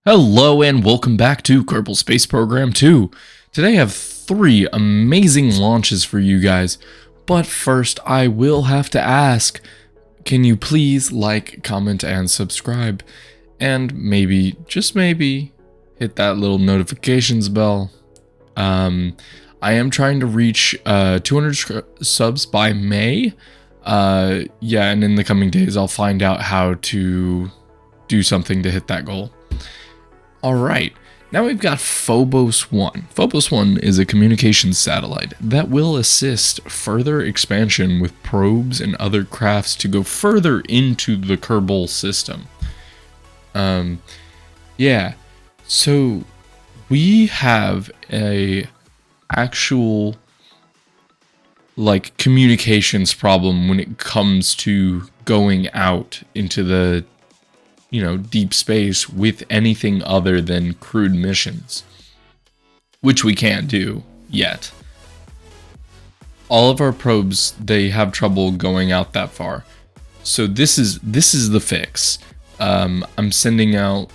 Hello and welcome back to Kerbal Space Program 2. Today I have 3 amazing launches for you guys, but first I will have to ask, can you please like, comment, and subscribe? And maybe, just maybe, hit that little notifications bell. I am trying to reach 200 subs by May. Yeah, and in the coming days I'll find out how to do something to hit that goal. Alright, now we've got PhobosOne. PhobosOne is a communications satellite that will assist further expansion with probes and other crafts to go further into the Kerbal system. Yeah, so we have a actual communications problem when it comes to going out into the deep space with anything other than crewed missions, which we can't do yet. All of our probes, they have trouble going out that far. So this is the fix. I'm sending out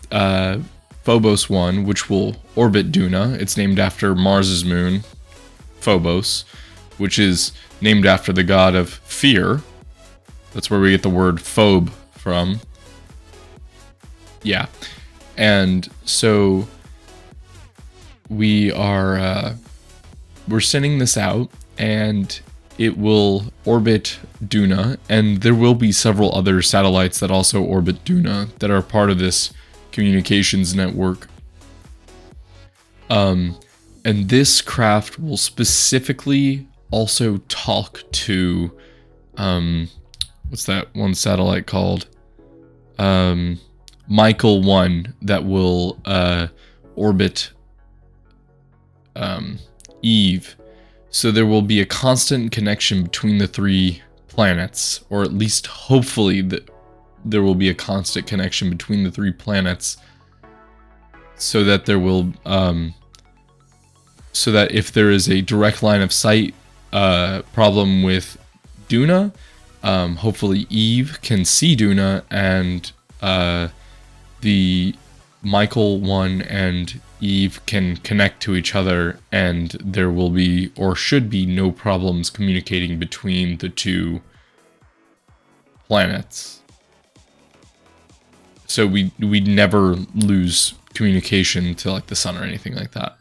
PhobosOne, which will orbit Duna. It's named after Mars's moon, Phobos, which is named after the god of fear. That's where we get the word phobe from. Yeah, and so we are we're sending this out, and it will orbit Duna, and there will be several other satellites that also orbit Duna that are part of this communications network. And this craft will specifically also talk to what's that one satellite called? Michael 1 that will orbit Eve. So there will be a constant connection between the 3 planets, or at least hopefully there will be a constant connection between the 3 planets, so that there will so that if there is a direct line of sight problem with Duna, hopefully Eve can see Duna, and the Michael 1 and Eve can connect to each other, and there will be, or should be, no problems communicating between the 2 planets. So we'd never lose communication to the sun or anything like that.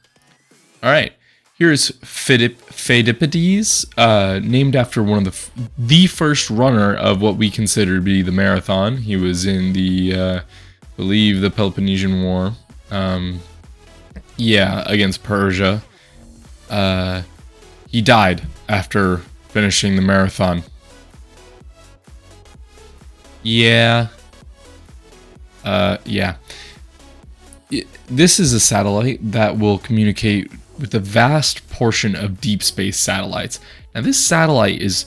Alright, here's Philides, named after one of the first runner of what we consider to be the marathon. He was in the believe the Peloponnesian War, against Persia. He died after finishing the marathon. Yeah. This is a satellite that will communicate with a vast portion of deep space satellites. Now this satellite is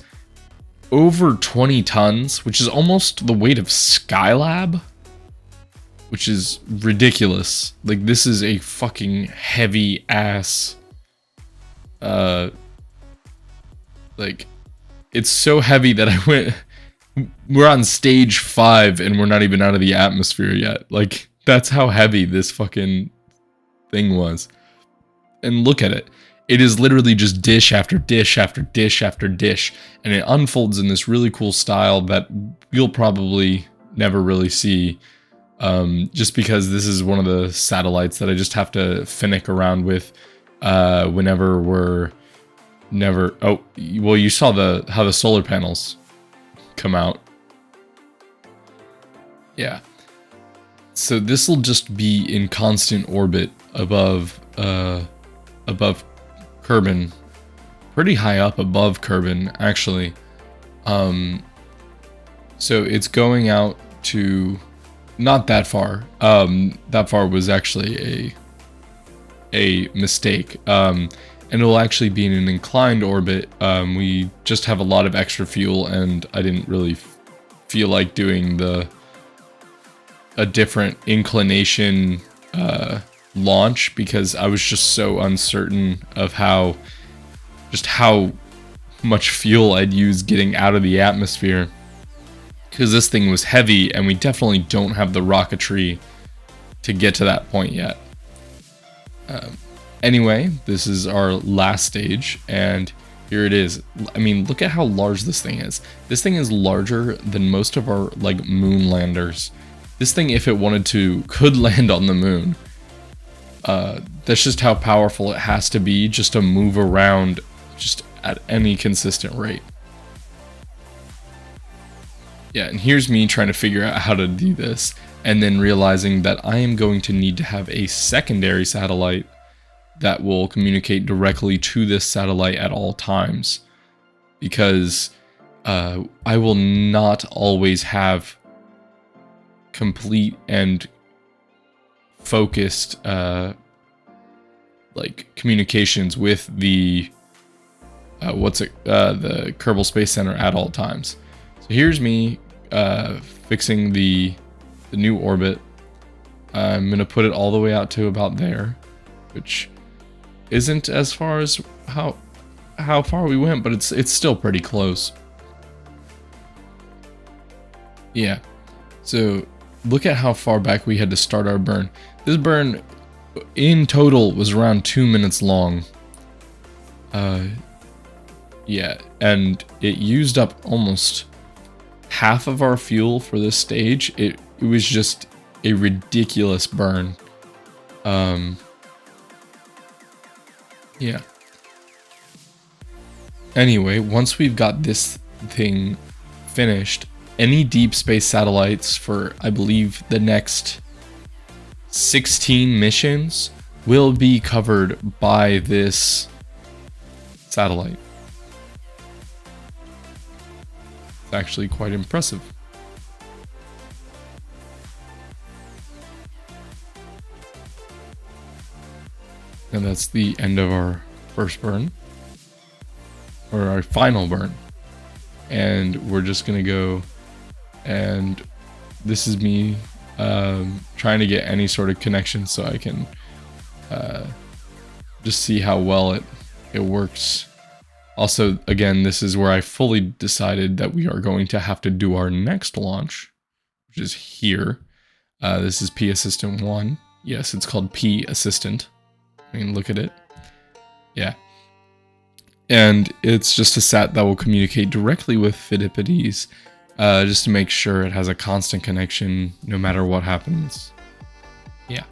over 20 tons, which is almost the weight of Skylab, which is ridiculous. This is a fucking heavy ass, it's so heavy that we're on stage 5 and we're not even out of the atmosphere yet. That's how heavy this fucking thing was. And look at it. It is literally just dish after dish after dish after dish, and it unfolds in this really cool style that you'll probably never really see. Just because this is one of the satellites that I just have to finnick around with whenever we're never... Oh, well, you saw how the solar panels come out. Yeah. So this will just be in constant orbit above Kerbin. Pretty high up above Kerbin, actually. So it's going out to... not that far. That far was actually a mistake. And it'll actually be in an inclined orbit. We just have a lot of extra fuel, and I didn't really feel like doing a different inclination launch, because I was just so uncertain of how much fuel I'd use getting out of the atmosphere. because this thing was heavy, and we definitely don't have the rocketry to get to that point yet. Anyway, this is our last stage, and here it is. I mean, look at how large this thing is. This thing is larger than most of our like moon landers. This thing, if it wanted to, could land on the moon. That's just how powerful it has to be just to move around just at any consistent rate. Yeah, and here's me trying to figure out how to do this, and then realizing that I am going to need to have a secondary satellite that will communicate directly to this satellite at all times, because I will not always have complete and focused like communications with the the Kerbal Space Center at all times. So here's me fixing the new orbit. I'm gonna put it all the way out to about there, which isn't as far as how far we went, but it's still pretty close. Yeah, so look at how far back we had to start our burn. This burn in total was around 2 minutes long. Yeah, and it used up almost half of our fuel for this stage. It was just a ridiculous burn. Yeah. Anyway, once we've got this thing finished, any deep space satellites for, I believe, the next 16 missions will be covered by this satellite. It's actually quite impressive. And that's the end of our first burn, or our final burn. And we're just gonna go, and this is me trying to get any sort of connection so I can just see how well it works. Also, again, this is where I fully decided that we are going to have to do our next launch, which is here. This is P Assistant 1. Yes, it's called P Assistant. I mean, look at it. Yeah. And it's just a sat that will communicate directly with Philides, just to make sure it has a constant connection no matter what happens. Yeah.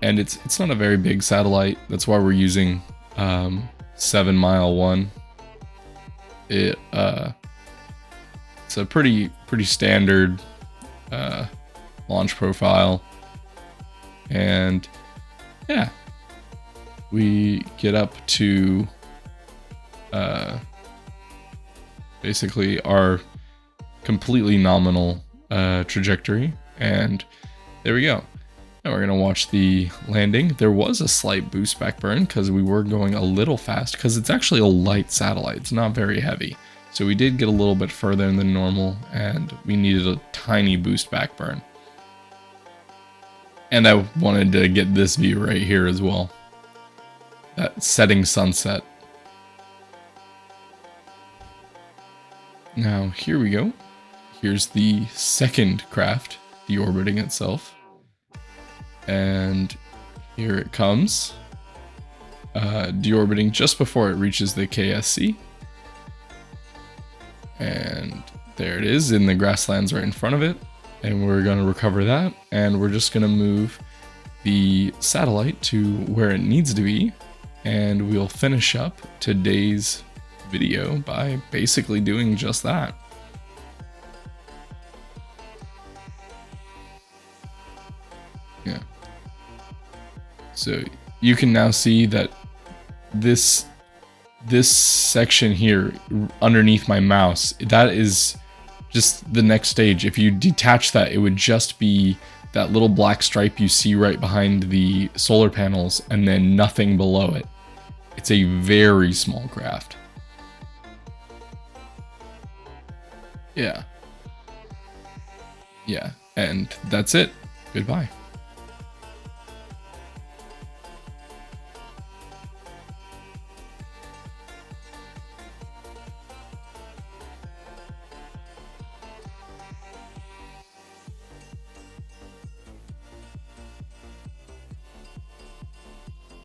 And it's not a very big satellite. That's why we're using 7 Mile 1. It's a pretty standard launch profile, and yeah, we get up to basically our completely nominal trajectory, and there we go. Now we're gonna watch the landing. There was a slight boost back burn because we were going a little fast, because it's actually a light satellite. It's not very heavy. So we did get a little bit further than normal, and we needed a tiny boost back burn. And I wanted to get this view right here as well. That setting sunset. Now, here we go. Here's the second craft, deorbiting itself. And here it comes. Deorbiting just before it reaches the KSC. And there it is in the grasslands right in front of it. And we're going to recover that, and we're just going to move the satellite to where it needs to be, and we'll finish up today's video by basically doing just that. Yeah. So you can now see that this section here underneath my mouse, that is just the next stage. If you detach that, it would just be that little black stripe you see right behind the solar panels, and then nothing below it. It's a very small craft. Yeah. Yeah, and that's it. Goodbye.